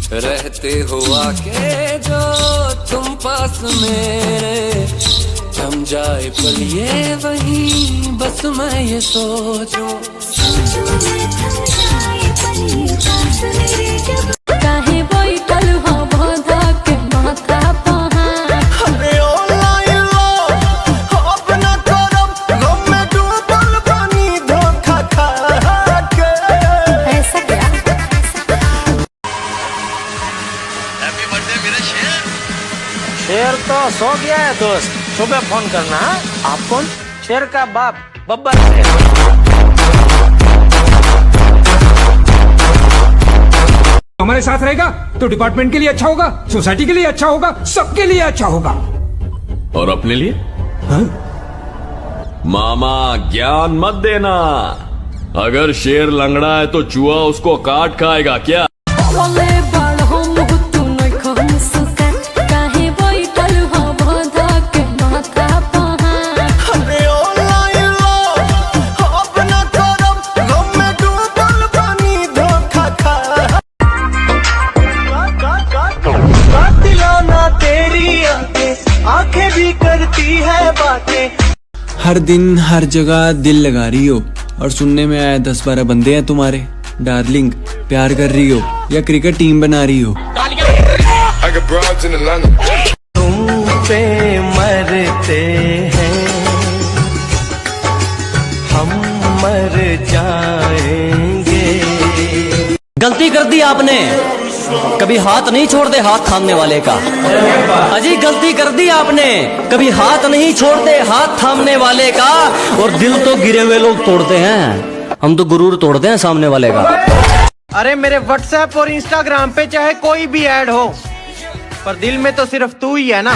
रहते हो आके जो तुम पास मेरे, जम जाए पल ये वहीं बस मैं ये सोचूं। काहे बैठल हो बांधा के माथा पहा, अरे ऑनलाइन लो अपना करम गम में डूबल पानी धोखा खा के। ऐसा क्या? हैप्पी बर्थडे मेरा शेर। शेर तो सो गया है दोस्त, सुबह फोन करना। आप कौन? शेर का बाप बब्बर शेर। हमारे साथ रहेगा तो डिपार्टमेंट के लिए अच्छा होगा, सोसाइटी के लिए अच्छा होगा, सबके लिए अच्छा होगा। और अपने लिए? हाँ? मामा ज्ञान मत देना। अगर शेर लंगड़ा है तो चूहा उसको काट खाएगा क्या? अरे ऑनलाइन लो अपना करम गम में डूबल पानी धोखा खा। दिलाना तेरी आंखें भी करती है बातें। हर दिन हर जगह दिल लगा रही हो और सुनने में आया 10-12 बंदे हैं तुम्हारे। डार्लिंग प्यार कर रही हो या क्रिकेट टीम बना रही हो? तुम पे मरते हैं हम मर जाएंगे। गलती कर दी आपने, कभी हाथ नहीं छोड़ते हाथ थामने वाले का। अजी गलती कर दी आपने, कभी हाथ नहीं छोड़ते हाथ थामने वाले का। और दिल तो गिरे हुए लोग तोड़ते हैं, हम तो गुरूर तोड़ते हैं सामने वाले का। अरे मेरे व्हाट्सएप और इंस्टाग्राम पे चाहे कोई भी ऐड हो, पर दिल में तो सिर्फ तू ही है ना।